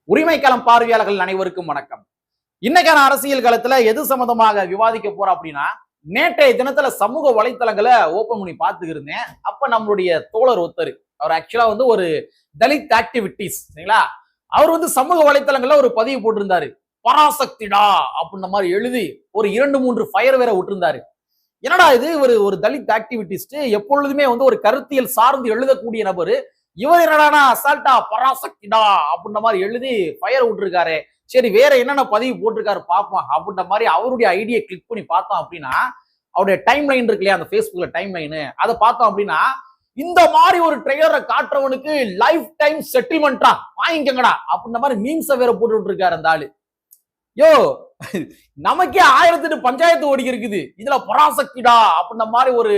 உரிமைக்களம் பார்வையாளர்கள் அனைவருக்கும் வணக்கம். இன்னைக்கான அரசியல் களத்துல எது சம்பந்தமாக விவாதிக்க போறோம் அப்படின்னா, நேற்றைய தினத்துல சமூக வலைத்தளங்களை ஓபன் பண்ணி பார்த்துக்கிருந்தேன். அப்ப நம்மளுடைய தோழர் ஒருத்தர், அவர் ஆக்சுவலா ஒரு தலித் ஆக்டிவிட்டிஸ் சரிங்களா, அவர் சமூக வலைத்தளங்கள்ல ஒரு பதிவு போட்டிருந்தாரு. பராசக்திடா அப்படின்ற மாதிரி எழுதி ஒரு 2-3 ஃபயர் வேற விட்டுருந்தாரு. என்னடா இது, ஒரு தலித் ஆக்டிவிட்டிஸ்ட், எப்பொழுதுமே ஒரு கருத்தியல் சார்ந்து எழுதக்கூடிய நபரு, இவர் என்னடானா அசால்ட்டா பராசக்திடா அப்படின்ற மாதிரி எழுதி ஃபயர் விட்டுருக்காரு. சரி, வேற என்னென்ன பதிவு போட்டிருக்காரு பார்ப்போம் அப்படின்ற மாதிரி அவருடைய ஐடியை கிளிக் பண்ணி பார்த்தோம் அப்படின்னா, அவருடைய டைம் லைன் இருக்கு இல்லையா, அந்த ஃபேஸ்புக்ல டைம் லைன், அதை பார்த்தோம் அப்படின்னா, இந்த மாதிரி ஒரு ட்ரெய்லரை காட்டுறவனுக்கு லைஃப் டைம் செட்டில்மெண்டா வாங்கிக்கங்கடா அப்படின்ற மாதிரி மீம்ஸை வேற போட்டு இருக்காரு அந்த ஆளு. யோ, நமக்கே 1008 பஞ்சாயத்து ஓடி இருக்குது, இதுல பராசக்திடா அப்படின்ற மாதிரி ஒரு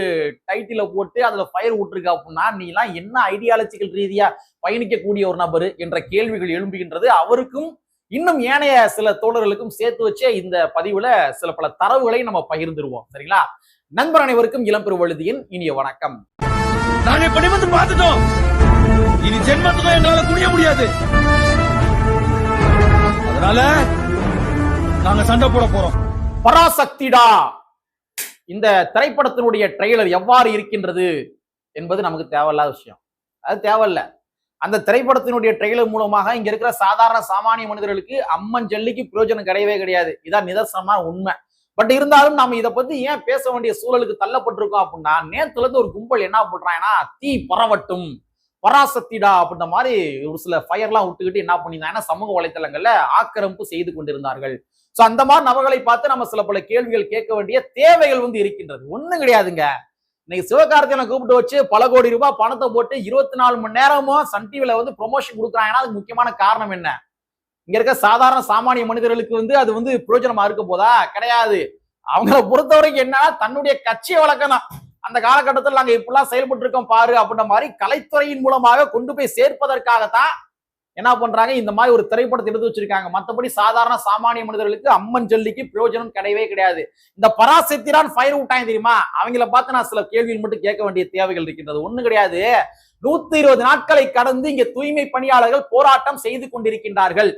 டைட்டில போட்டு அதுல ஃபயர் விட்டுருக்க அப்படின்னா, நீ எல்லாம் என்ன ஐடியாலஜிக்கல் ரீதியா பயணிக்கக்கூடிய ஒரு நபர் என்ற கேள்விகள் எழும்புகின்றது. அவருக்கும் இன்னும் ஏனைய சில தோழர்களுக்கும் சேர்த்து வச்சே இந்த பதிவுல சில பல தரவுகளை நம்ம பகிர்ந்துருவோம். சரிங்களா? நண்பர் அனைவருக்கும் இளம்பெருவழுதியின் இனிய வணக்கம். நாங்க இப்படி வந்து பார்த்துட்டோம், இனி ஜென்மத்துக்கும் எங்களால குனிய முடியாது. அதனால நாங்க சண்டை போட போறோம். பராசக்திடா இந்த திரைப்படத்தினுடைய ட்ரெய்லர் எவ்வாறு இருக்கின்றது என்பது நமக்கு தேவையில்லாத விஷயம். அது தேவையில்ல. அந்த திரைப்படத்தினுடைய ட்ரெய்லர் மூலமாக இங்க இருக்கிற சாதாரண சாமானிய மனிதர்களுக்கு அம்மன் ஜல்லிக்கு பிரயோஜனம் கிடையவே கிடையாது. இதான் நிதர்சனமான உண்மை. பட் இருந்தாலும் நாம இதை பத்தி ஏன் பேச வேண்டிய சூழலுக்கு தள்ளப்பட்டிருக்கோம் அப்படின்னா, நேத்துல இருந்து ஒரு கும்பல் என்ன பண்றாங்கன்னா, தீ பரவட்டும் பராசக்திடா அப்படின்ற மாதிரி ஒரு சில ஃபயர்லாம் விட்டுக்கிட்டு என்ன பண்ணியிருந்தாங்கன்னா, சமூக வலைத்தளங்கள்ல ஆக்கிரமிப்பு செய்து கொண்டிருந்தார்கள். சோ அந்த மாதிரி நபர்களை பார்த்து நம்ம சில பல கேள்விகள் கேட்க வேண்டிய தேவைகள் இருக்கின்றது. ஒண்ணும் கிடையாதுங்க. இன்னைக்கு சிவகார்த்திகனை கூப்பிட்டு வச்சு பல கோடி ரூபாய் பணத்தை போட்டு 24 மணி நேரமும் சன் டிவில ப்ரொமோஷன் கொடுக்குறாங்கன்னா அதுக்கு முக்கியமான காரணம் என்ன? இங்க இருக்க சாதாரண சாமானிய மனிதர்களுக்கு அது பிரயோஜனமா இருக்க போதா? கிடையாது. அவங்களை பொறுத்த வரைக்கும் என்ன, தன்னுடைய கட்சியை வளர்க்கணும். அந்த காலகட்டத்தில் நாங்க இப்படிலாம் செயல்பட்டு இருக்கோம் பாரு அப்படின்ற மாதிரி கலைத்துறையின் மூலமாக கொண்டு போய் சேர்ப்பதற்காகத்தான் என்ன பண்றாங்க, இந்த மாதிரி ஒரு திரைப்படத்தை எடுத்து வச்சிருக்காங்க. மற்றபடி சாதாரண சாமானிய மனிதர்களுக்கு அம்மன் ஜல்லிக்கு பிரயோஜனம் கிடையவே கிடையாது. இந்த பராசக்திதான் ஃபயர் விட்டாங்க தெரியுமா, அவங்கள பார்த்து நான் சில கேள்விகள் மட்டும் கேட்க வேண்டிய தேவைகள் இருக்கின்றது. ஒண்ணு கிடையாது. 120 நாட்களை கடந்து இங்க தூய்மை பணியாளர்கள் போராட்டம் செய்து கொண்டிருக்கின்றார்கள்.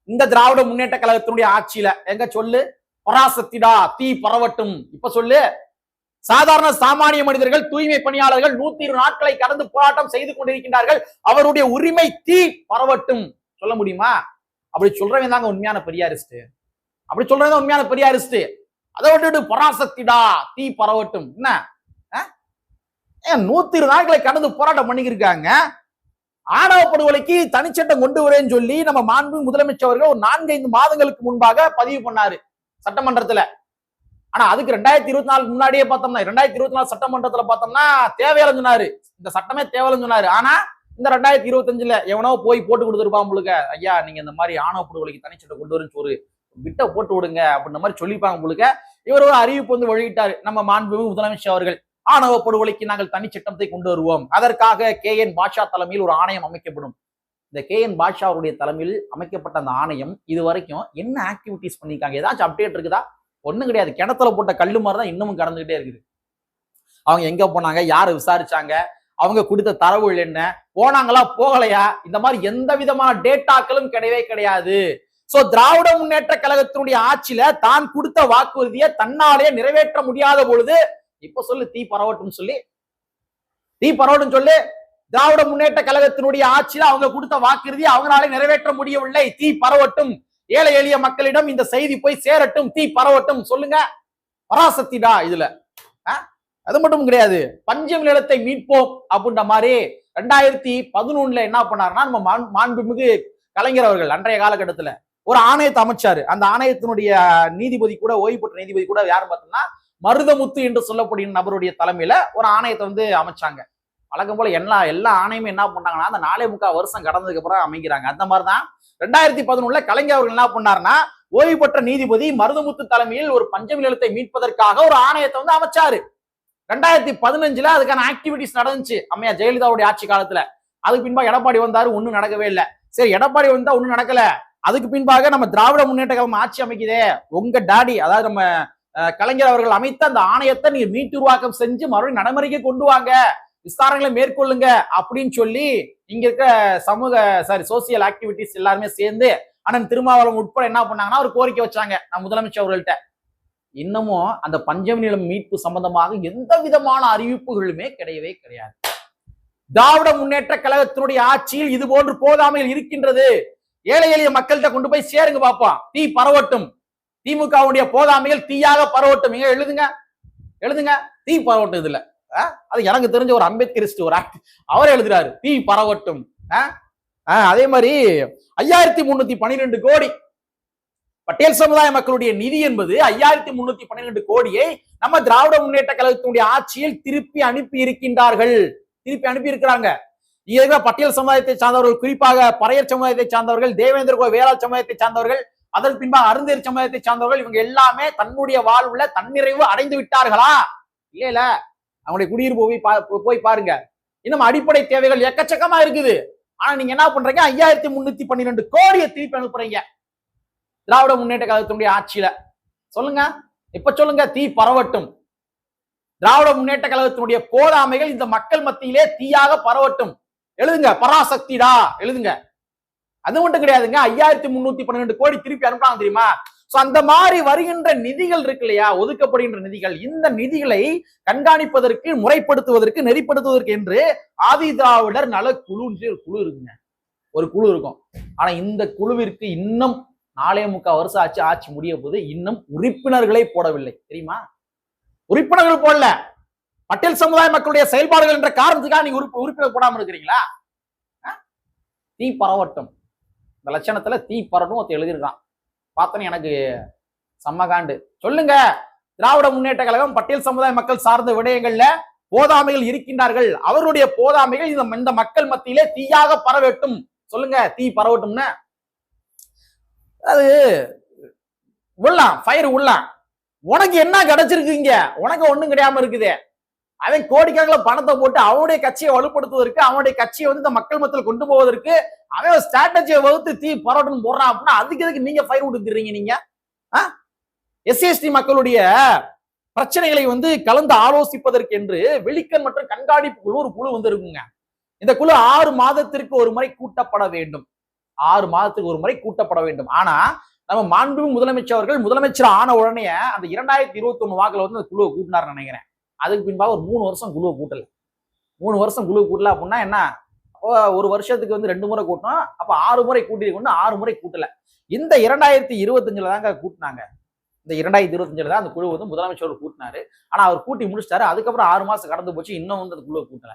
இந்த திராவிட முன்னேற்ற கழகத்தினுடைய ஆட்சியில எங்க சொல்லு, பராசக்திடா தீ பரவட்டும். இப்ப சொல்லு, சாதாரண சாமானிய மனிதர்கள் தூய்மை பணியாளர்கள் 120 நாட்களை கடந்து போராட்டம் செய்து கொண்டிருக்கின்றார்கள், அவருடைய உரிமை தீ பரவட்டும். சொல்ல முடியுமா? அப்படி சொல்றவன் தாங்க உண்மையான பெரியாரிஸ்ட். அப்படி சொல்றவன் உண்மையான பெரியாரிஸ்ட். அதை விட்டுட்டு பராசக்திடா தீ பரவட்டும் என்ன? 120 நாட்களை கடந்து போராட்டம் பண்ணிக்கிருக்காங்க. ஆணவ படுகொலைக்கு தனிச்சட்டம் கொண்டு வரேன்னு சொல்லி நம்ம மாண்பு முதலமைச்சர் அவர்கள் ஒரு 4-5 மாதங்களுக்கு முன்பாக பதிவு பண்ணாரு சட்டமன்றத்துல. ஆனா அதுக்கு 2024 முன்னாடியே பார்த்தோம்னா, 2024 சட்டமன்றத்துல பார்த்தோம்னா தேவையில்லைன்னு சொன்னாரு, இந்த சட்டமே தேவையில்லைன்னு சொன்னாரு. ஆனா இந்த 2025ல எவனோ போய் போட்டு கொடுத்துருப்பான் முழுக்க, ஐயா நீங்க இந்த மாதிரி ஆணவ படுகொலைக்கு தனிச்சட்டம் கொண்டு வருன்னு ஒரு விட்ட போட்டு விடுங்க அப்படின்ற மாதிரி சொல்லிப்பாங்க முழுக்க. இவர் ஒரு அறிவிப்பு வெளியிட்டாரு நம்ம மாண்பு முதலமைச்சர் அவர்கள், ஆணவ படுகொலைக்கு நாங்கள் தனிச்சட்டத்தை கொண்டு வருவோம், அதற்காக KN பாட்ஷா தலைமையில் ஒரு ஆணையம் அமைக்கப்படும். இந்த KN பாட்ஷா அவருடைய தலைமையில் அமைக்கப்பட்ட அந்த ஆணையம் இது வரைக்கும் என்ன ஆக்டிவிட்டிஸ் பண்ணிருக்காங்க, ஏதாச்சும் அப்டேட் இருக்குதா? ஒண்ணும் கிடையாது. கிணத்துல போட்ட கல்லு மாதிரி தான் இன்னமும் கடந்துகிட்டே இருக்குது. அவங்க எங்க போனாங்க, யாரு விசாரிச்சாங்க, அவங்க கொடுத்த தரவுகள் என்ன, போனாங்களா போகலையா, இந்த மாதிரி எந்த விதமான டேட்டாக்களும் கிடையவே கிடையாது. சோ திராவிட முன்னேற்ற கழகத்தினுடைய ஆட்சியில தான் கொடுத்த வாக்குறுதியை தன்னாலே நிறைவேற்ற முடியாத பொழுது இப்ப சொல்லு தீ பரவட்டும் சொல்லி, தீ பரவட்டும் சொல்லு. திராவிட முன்னேற்ற கழகத்தினுடைய ஆட்சியில அவங்க கொடுத்த வாக்குறுதியை அவங்களாலே நிறைவேற்ற முடியவில்லை, தீ பரவட்டும். ஏழை எளிய மக்களிடம் இந்த செய்தி போய் சேரட்டும், தீ பரவட்டும் சொல்லுங்க. பராசக்திடா இதுல அது மட்டும் கிடையாது. பஞ்சம் நிலத்தை மீட்போம் அப்படின்ற மாதிரி 2011 என்ன பண்ணாருன்னா, நம்ம மாண்புமிகு கலைஞர் அவர்கள் அன்றைய காலகட்டத்துல ஒரு ஆணையத்தை அமைச்சாரு. அந்த ஆணையத்தினுடைய நீதிபதி கூட, ஓய்வு பெற்ற நீதிபதி கூட யாரும் பார்த்தோம்னா மருதமுத்து என்று சொல்லக்கூடிய நபருடைய தலைமையில ஒரு ஆணையத்தை அமைச்சாங்க. வழக்கம் போல எல்லா ஆணையமும் என்ன பண்ணாங்கன்னா, அந்த 4.25 வருஷம் கடந்ததுக்கு அப்புறம் அமைக்கிறாங்க. அந்த மாதிரிதான் 2011 கலைஞர் அவர்கள் என்ன பண்ணாருன்னா, ஓய்வு பெற்ற நீதிபதி மருதமுத்து தலைமையில் ஒரு பஞ்சமி நிலத்தை மீட்பதற்காக ஒரு ஆணையத்தை அமைச்சாரு. 2015 அதுக்கான ஆக்டிவிட்டிஸ் நடந்துச்சு அம்மையா ஜெயலலிதாவுடைய ஆட்சி காலத்துல. அதுக்கு பின்பாக எடப்பாடி வந்தாரு, ஒண்ணும் நடக்கவே இல்லை. சரி, எடப்பாடி வந்தா ஒண்ணும் நடக்கல. அதுக்கு பின்பாக நம்ம திராவிட முன்னேற்ற கழகம் ஆட்சி அமைக்குதே, உங்க டாடி அதாவது நம்ம கலைஞர் அவர்கள் அமைத்த அந்த ஆணையத்தை நீங்க மீட்டுருவாக்கம் செஞ்சு மறுபடியும் நடைமுறைக்கு கொண்டு வாங்க, விசாரணைகளை மேற்கொள்ளுங்க அப்படின்னு சொல்லி இங்க இருக்க சோசியல் ஆக்டிவிட்டிஸ் எல்லாருமே சேர்ந்து அண்ணன் திருமாவளவன் உட்பட என்ன பண்ணாங்கன்னா ஒரு கோரிக்கை வச்சாங்க நான் முதலமைச்சர் அவர்கள்ட்ட. இன்னமும் அந்த பஞ்சமி நிலம் மீட்பு சம்பந்தமாக எந்த விதமான அறிவிப்புகளுமே கிடையவே கிடையாது. திராவிட முன்னேற்ற கழகத்தினுடைய ஆட்சியில் இது போன்று போதாமைகள் இருக்கின்றது, ஏழை எளிய மக்கள்கிட்ட கொண்டு போய் சேருங்க பாப்போம், தீ பரவட்டும், திமுகவுடைய போதாமைகள் தீயாக பரவட்டும். இங்க எழுதுங்க தீ பரவட்டும். இதுல அது எனக்கு தெரிஞ்ச ஒரு அம்பேத்கரிஸ்ட் ஒரு அவர் எழுதுறாரு தீ பரவட்டும். அதே மாதிரி 5312 கோடி பட்டேல் சமுதாய மக்களுடைய நிதி என்பது 5312 கோடியை நம்ம திராவிட முன்னேற்ற கழகத்தினுடைய ஆட்சியில் திருப்பி அனுப்பி இருக்கிறாங்க. பட்டேல் சமுதாயத்தை சார்ந்தவர்கள், குறிப்பாக பறையர் சமுதாயத்தை சார்ந்தவர்கள், தேவேந்திர கோவில் வேளாண் சமுதாயத்தை சார்ந்தவர்கள், அதற்கு பின்பாக அருந்தேர் சமுதாயத்தை சார்ந்தவர்கள், இவங்க எல்லாமே தன்னுடைய வாழ்வுல தன்னிறைவு அடைந்து விட்டார்களா? இல்ல அவங்களுடைய குடியிருப்பு போய் பாருங்க. இன்னும் அடிப்படை தேவைகள் எக்கச்சக்கமா இருக்குது. ஆனா நீங்க என்ன பண்றீங்க, 5312 கோடியை திருப்பி அனுப்புறீங்க திராவிட முன்னேற்ற கழகத்தினுடைய ஆட்சியில. சொல்லுங்க, இப்ப சொல்லுங்க, தீ பரவட்டும். திராவிட முன்னேற்ற கழகத்தினுடைய போதாமைகள் இந்த மக்கள் மத்தியிலே தீயாக பரவட்டும். எழுதுங்க, பராசக்திடா எழுதுங்க. அது மட்டும் கிடையாதுங்க, 5312 கோடி திருப்பி அனுப்பலாம் தெரியுமா? அந்த மாதிரி வருகின்ற நிதிகள் இருக்கு இல்லையா, ஒதுக்கப்படுகின்ற நிதிகள், இந்த நிதிகளை கண்காணிப்பதற்கு, முறைப்படுத்துவதற்கு, நெறிப்படுத்துவதற்கு என்று ஆதி திராவிடர் நல குழு குழு இருக்குங்க, ஒரு குழு இருக்கும். ஆனா இந்த குழுவிற்கு இன்னும் 4.25 வருஷம் ஆட்சி முடிய போது இன்னும் உறுப்பினர்களை போடவில்லை தெரியுமா? உறுப்பினர்கள் போடல. பட்டேல் சமுதாய மக்களுடைய செயல்பாடுகள் என்ற காரணத்துக்காக நீங்க உறுப்பினர் போடாம இருக்கிறீங்களா? தீ பரவட்டும், இந்த லட்சணத்துல தீ பரட்டும் ஒருத்தர் எழுதிருக்கான். பார்த்தோன்னு எனக்கு செம்மகாண்டு. சொல்லுங்க, திராவிட முன்னேற்ற கழகம் பட்டேல் சமுதாய மக்கள் சார்ந்த விடயங்கள்ல போதாமைகள் இருக்கின்றார்கள், அவருடைய போதாமைகள் இந்த மக்கள் மத்தியிலே தீயாக பரவட்டும். சொல்லுங்க, தீ பரவட்டும்னு. அது உள்ளாம், ஃபயர் உள்ளாம். உனக்கு என்ன கிடைச்சிருக்குங்க? உனக்கு ஒண்ணும் கிடையாம இருக்குது. அவன் கோடிக்கணக்கில் பணத்தை போட்டு அவனுடைய கட்சியை வலுப்படுத்துவதற்கு, அவனுடைய கட்சியை இந்த மக்கள் மத்தியில் கொண்டு போவதற்கு அவன் ஸ்ட்ராட்டஜியை வகுத்து தீ பரவட்டும் போடுறான் அப்படின்னா அதுக்கு எதுக்கு நீங்க ஃபயர் விட்டுறீங்க? நீங்க எஸ்சி மக்களுடைய பிரச்சனைகளை கலந்து ஆலோசிப்பதற்கு என்று வெளிக்கண் மற்றும் கண்காணிப்பு குழு ஒரு குழு இருக்குங்க. இந்த குழு 6 மாதத்திற்கு ஒரு முறை கூட்டப்பட வேண்டும். 6 மாதத்துக்கு ஒரு முறை கூட்டப்பட வேண்டும். ஆனா நம்ம மாண்புமிகு முதலமைச்சர் அவர்கள் முதலமைச்சர் ஆன உடனே அந்த 2021 வாக்குல அந்த குழுவை கூட்டினார் நினைக்கிறேன். அதுக்கு பின்பாக ஒரு 3 வருஷம் குழுவை கூட்டல. 3 வருஷம் குழு கூட்டல அப்படின்னா என்ன, ஒரு வருஷத்துக்கு 2 முறை கூட்டணும். அப்ப 6 முறை கூட்டிட்டு 6 முறை கூட்டல. இந்த 2025 தாங்க கூட்டினாங்க. இந்த 2025 தான் அந்த குழு முதலமைச்சர் கூட்டினாரு. ஆனா அவர் கூட்டி முடிச்சிட்டாரு. அதுக்கப்புறம் 6 மாசம் கடந்து போச்சு, இன்னும் அந்த குழுவை கூட்டல.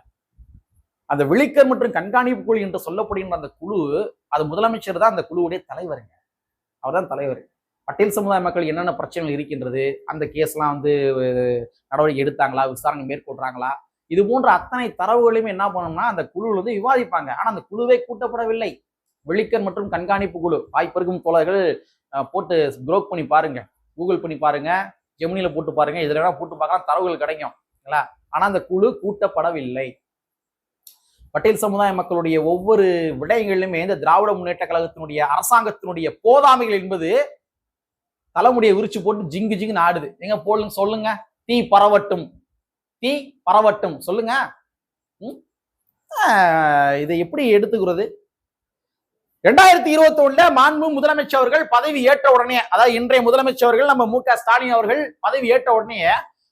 அந்த விழிக்கர் மற்றும் கண்காணிப்பு குழு என்று சொல்லப்படுகின்ற அந்த குழு, அது முதலமைச்சர் தான் அந்த குழுவுடைய தலைவருங்க. அவர் தான் தலைவர். பட்டேல் சமுதாய மக்கள் என்னென்ன பிரச்சனைகள் இருக்கின்றது, அந்த கேஸ்லாம் நடவடிக்கை எடுத்தாங்களா, விசாரணை மேற்கொள்றாங்களா, இது போன்ற அத்தனை தரவுகளையும் என்ன பண்ணணும்னா அந்த குழுவில் விவாதிப்பாங்க. ஆனா அந்த குழுவே கூட்டப்படவில்லை. விழிக்கர் மற்றும் கண்காணிப்பு குழு, வாய்ப்பிருக்கும் தோழர்கள் போட்டு ப்ரோக் பண்ணி பாருங்க, கூகுள் பண்ணி பாருங்க, ஜெமினில போட்டு பாருங்க, இதுல வேணா போட்டு பார்க்கலாம், தரவுகள் கிடைக்கும். ஆனா அந்த குழு கூட்டப்படவில்லை. பட்டேல் சமுதாய மக்களுடைய ஒவ்வொரு விடயங்களிலுமே இந்த திராவிட முன்னேற்ற கழகத்தினுடைய அரசாங்கத்தினுடைய போதாமைகள் என்பது தலைமுடியை விரிச்சு போட்டு ஜிங்கு ஜிங்கு ஆடுது. எங்க போடுங்க, சொல்லுங்க, தீ பரவட்டும், தீ பரவட்டும். சொல்லுங்க, இதை எப்படி எடுத்துக்கிறது? 2021 மாண்பு முதலமைச்சர் அவர்கள் பதவி ஏற்ற உடனே, அதாவது இன்றைய முதலமைச்சர் அவர்கள் நம்ம மு க ஸ்டாலின் அவர்கள் பதவி ஏற்ற உடனே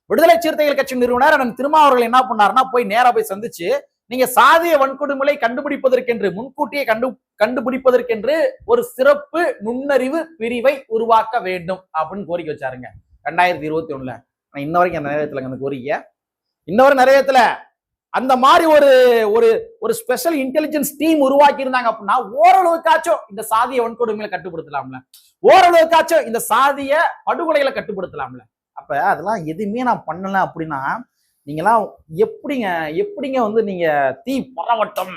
விடுதலை சிறுத்தைகள் கட்சி நிறுவனர் அண்ணன் திருமாவர்கள் என்ன பண்ணாருன்னா போய் நேரா போய் சந்திச்சு, நீங்க சாதிய வன்கொடுமையை கண்டுபிடிப்பதற்கென்று, முன்கூட்டியே கண்டுபிடிப்பதற்கென்று ஒரு சிறப்பு நுண்ணறிவு பிரிவை உருவாக்க வேண்டும் அப்படின்னு கோரிக்கை வச்சாருங்க 2021. இன்ன வரைக்கும் அந்த நேரத்துல அந்த கோரிக்கை இன்னொரு நிறைவேற்றல. அந்த மாதிரி ஒரு ஸ்பெஷல் இன்டெலிஜென்ஸ் டீம் உருவாக்கி இருந்தாங்க அப்படின்னா ஓரளவுக்காச்சும் இந்த சாதிய வன்கொடுமைகளை கட்டுப்படுத்தலாம்ல, ஓரளவுக்காச்சும் இந்த சாதிய படுகொலைகளை கட்டுப்படுத்தலாம்ல. அப்ப அதெல்லாம் எதுவுமே நான் பண்ணல அப்படின்னா நீங்களாம் எப்படிங்க நீங்க தீ பரவட்டம்,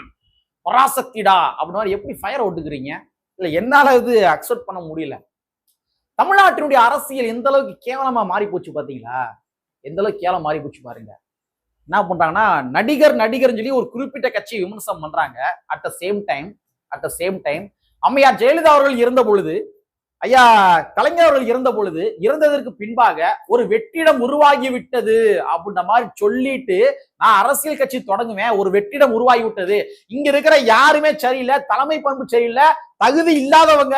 பராசக்திடா அப்படின்னு எப்படி ஃபயர் ஓட்டுக்கிறீங்க? இல்ல என்னால இது அக்செப்ட் பண்ண முடியல. தமிழ்நாட்டினுடைய அரசியல் எந்த அளவுக்கு கேவலமா மாறி போச்சு பாத்தீங்களா? எந்த அளவுக்கு கேவலம் மாறி போச்சு பாருங்க. என்ன பண்றாங்கன்னா நடிகர்னு சொல்லி ஒரு குறிப்பிட்ட கட்சி விமர்சனம் பண்றாங்க. அட் த சேம் டைம் அம்மையார் ஜெயலலிதா அவர்கள் இருந்த பொழுது ஐயா கலைஞர் அவர்கள் இறந்த பொழுது இறந்ததற்கு பின்பாக ஒரு வெற்றிடம் உருவாகி விட்டது அப்படின்ற மாதிரி சொல்லிட்டு நான் அரசியல் கட்சி தொடங்குவேன், ஒரு வெற்றிடம் உருவாகி விட்டது, இங்க இருக்கிற யாருமே சரியில்லை, தலைமை பண்பு சரியில்லை, தகுதி இல்லாதவங்க,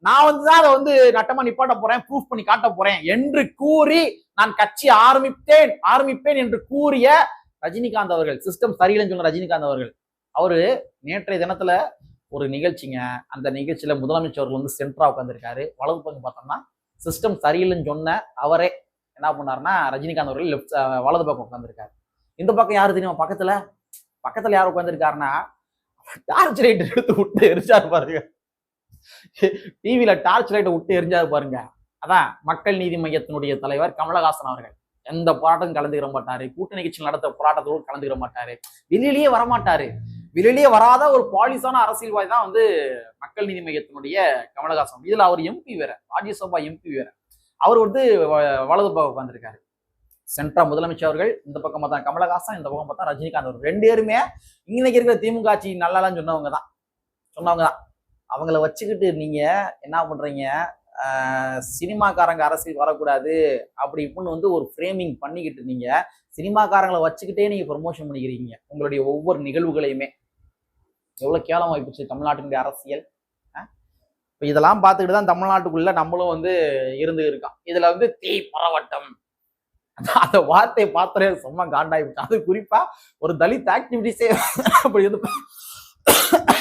நான் வந்துதான் அதை நட்டமா நிப்பாட்ட போறேன், ப்ரூஃப் பண்ணி காட்ட போறேன் என்று கூறி நான் கட்சி ஆரம்பிப்பேன் என்று கூறிய ரஜினிகாந்த் அவர்கள், சிஸ்டம் சரியில்லைன்னு சொன்ன ரஜினிகாந்த் அவர்கள், அவரு நேற்றைய தினத்துல ஒரு நிகழ்ச்சிங்க, அந்த நிகழ்ச்சியில முதலமைச்சர் அவர்கள் சென்டரா உட்காந்துருக்காரு. வலது பக்கம் பார்த்தோம்னா சிஸ்டம் சரியில்லைன்னு சொன்ன அவரே என்ன பண்ணாருன்னா ரஜினிகாந்த் அவர்கள் வலது பக்கம் உட்காந்துருக்காரு. இந்த பக்கம் யாரு தெரியும், பக்கத்துல யார் உட்காந்துருக்காருன்னா டார்ச் லைட் எடுத்து விட்டு எரிஞ்சாரு பாருங்க, டிவியில டார்ச் லைட்டை விட்டு எரிஞ்சாரு பாருங்க. அதான் மக்கள் நீதி மையத்தினுடைய தலைவர் கமலஹாசன் அவர்கள். எந்த போராட்டம் கலந்துக்கிற மாட்டாரு, கூட்டணி கட்சி நடத்த போராட்டத்தோடு கலந்துக்கிற மாட்டாரு, வெளியிலேயே வரமாட்டாரு. வெளியிலேயே வராத ஒரு பாலிசான அரசியல்வாதி தான் மக்கள் நீதி மையத்தினுடைய கமலஹாசன். இதுல அவர் எம்பி வேற, ராஜ்யசபா எம்பி வேற. அவர் வலது பக்கம் உட்காந்துருக்காரு. சென்ட்ரா முதலமைச்சர் அவர்கள் இந்த பக்கம் பார்த்தா கமலஹாசன், இந்த பக்கம் பார்த்தா ரஜினிகாந்த் அவர்கள். ரெண்டு பேருமே இன்னைக்கு இருக்கிற திமுக ஆட்சி நல்லாலாம் சொன்னவங்க தான். அவங்கள வச்சுக்கிட்டு நீங்க என்ன பண்றீங்க, சினிமாக்காரங்க அரசியல் வரக்கூடாது அப்படி இப்படின்னு ஒரு ஃப்ரேமிங் பண்ணிக்கிட்டு நீங்க சினிமாக்காரங்களை வச்சுக்கிட்டே நீங்க ப்ரொமோஷன் பண்ணிக்கிறீங்க உங்களுடைய ஒவ்வொரு நிகழ்வுகளையுமே. எவ்வளவு கேவலம் ஆயிப்போச்சு தமிழ்நாட்டினுடைய அரசியல். இப்ப இதெல்லாம் பார்த்துக்கிட்டு தான் தமிழ்நாட்டுக்குள்ள நம்மளும் இருந்து இருக்கோம். இதுல தீ பரவட்டம் அந்த வார்த்தையை பார்த்தாலே சும்மா காண்டாயிடுச்சு. அது குறிப்பா ஒரு தலித் ஆக்டிவிட்டிஸே அப்படி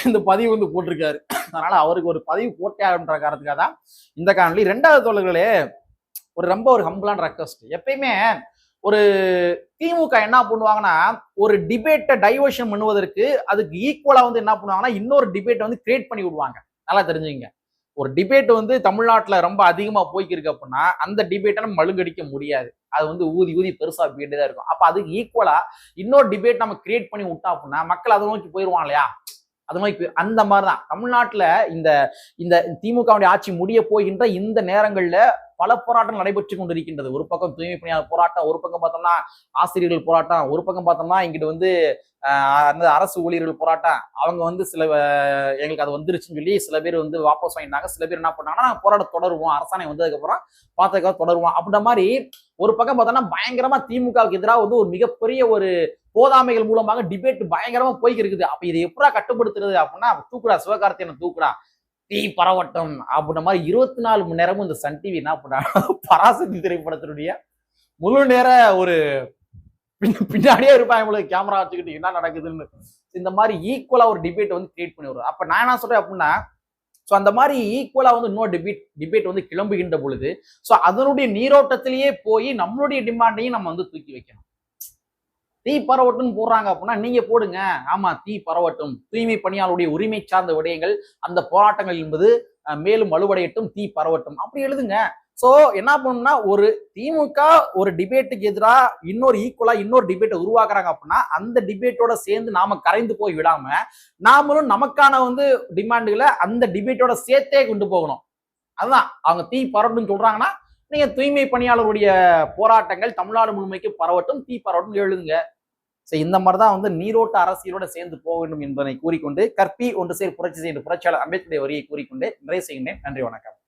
இந்த பதிவு போட்டிருக்காரு. அதனால அவருக்கு ஒரு பதிவு போட்டே ஆகுன்ற காரணத்துக்காக தான் இந்த காணொலி. ரெண்டாவது தோழர்களே, ரொம்ப ஹம்பிளான ரெக்வஸ்ட். எப்பயுமே ஒரு திமுக என்ன பண்ணுவாங்கன்னா, ஒரு டிபேட்டை டைவர்ஷன் பண்ணுவதற்கு அதுக்கு ஈக்குவலா என்ன பண்ணுவாங்கன்னா, இன்னொரு டிபேட்டை கிரியேட் பண்ணி விடுவாங்க. நல்லா தெரிஞ்சுங்க, ஒரு டிபேட் தமிழ்நாட்டுல ரொம்ப அதிகமா போய்க்கிருக்கு அப்படின்னா அந்த டிபேட்டை நம்ம மழுங்கடிக்க முடியாது. அது ஊதி ஊதி பெருசா போயிட்டே தான் இருக்கும். அப்ப அதுக்கு ஈக்குவலா இன்னொரு டிபேட் நம்ம கிரியேட் பண்ணி விட்டோம் அப்படின்னா மக்கள் அதை நோக்கி போயிடுவாங்க இல்லையா. அது மாதிரி அந்த மாதிரிதான் தமிழ்நாட்டுல இந்த திமுகவுடைய ஆட்சி முடிய போகின்ற இந்த நேரங்கள்ல பல போராட்டங்கள் நடைபெற்று கொண்டிருக்கின்றது. ஒரு பக்கம் தூய்மை பணியாளர் போராட்டம், ஒரு பக்கம் பார்த்தோம்னா ஆசிரியர்கள் போராட்டம், ஒரு பக்கம் பார்த்தோம்னா இங்கிட்டு அரசு ஊழியர்கள் போராட்டம். அவங்க சில எங்களுக்கு அது வந்துருச்சுன்னு சொல்லி சில பேர் வாபஸ் வாங்கினாங்க. சில பேர் என்ன பண்ணாங்கன்னா நாங்கள் போராட்டம் தொடருவோம், அரசாணை வந்ததுக்கு அப்புறம் பார்த்ததுக்காக தொடருவோம் அப்படின்ற மாதிரி. ஒரு பக்கம் பார்த்தோம்னா பயங்கரமா திமுகவுக்கு எதிராக ஒரு மிகப்பெரிய ஒரு போதாமைகள் மூலமாக டிபேட் பயங்கரமா போய்க்கு இருக்குது. அப்ப இதை எப்படா கட்டுப்படுத்துறது அப்படின்னா, தூக்குடா சிவகார்த்தியனை தூக்குடா, தீ பரவட்டம் அப்படின்ற மாதிரி 24 மணி நேரமும் இந்த சன் டிவி என்ன பண்ணா பராசக்தி திரைப்படத்தினுடைய முழு நேர ஒரு பின்னாடியே இருப்பாங்க உங்களுக்கு கேமரா வச்சுக்கிட்டு என்ன நடக்குதுன்னு. இந்த மாதிரி ஈக்குவலா ஒரு டிபேட் கிரியேட் பண்ணி வரும். அப்ப நான் என்ன சொல்றேன் அப்படின்னா, ஸோ அந்த மாதிரி ஈக்குவலா இன்னொரு டிபேட் கிளம்புகின்ற பொழுது ஸோ அதனுடைய நீரோட்டத்திலேயே போய் நம்மளுடைய டிமாண்டையும் நம்ம தூக்கி வைக்கணும். தீ பரவட்டும் போடுறாங்க அப்படின்னா நீங்க போடுங்க, ஆமா தீ பரவட்டும், தூய்மை பணியாளருடைய உரிமை சார்ந்த விடயங்கள், அந்த போராட்டங்கள் என்பது மேலும் வலுவடையட்டும், தீ பரவட்டும் அப்படி எழுதுங்க. சோ என்ன பண்ணணும்னா, ஒரு திமுக ஒரு டிபேட்டுக்கு எதிராக இன்னொரு ஈக்குவலா இன்னொரு டிபேட்டை உருவாக்குறாங்க அப்படின்னா அந்த டிபேட்டோட சேர்ந்து நாம கரைந்து போய் விடாம நாமளும் நமக்கான டிமாண்டுகளை அந்த டிபேட்டோட சேர்த்தே கொண்டு போகணும். அதுதான் அவங்க தீ பரவட்டும் சொல்றாங்கன்னா நீங்க தூய்மை பணியாளருடைய போராட்டங்கள் தமிழ்நாடு முழுமைக்கு பரவட்டும், தீ பரவட்டும் எழுதுங்க. இந்த மாதிரிதான் நீரோட்ட அரசியலோட சேர்ந்து போக வேண்டும் என்பதை கூறிக்கொண்டு, கற்பி ஒன்று சேர் புரட்சி செய்து புரட்சியாளர் அம்பேத்கர் வரியை கூறிக்கொண்டு நிறைவு செய்கின்றேன். நன்றி, வணக்கம்.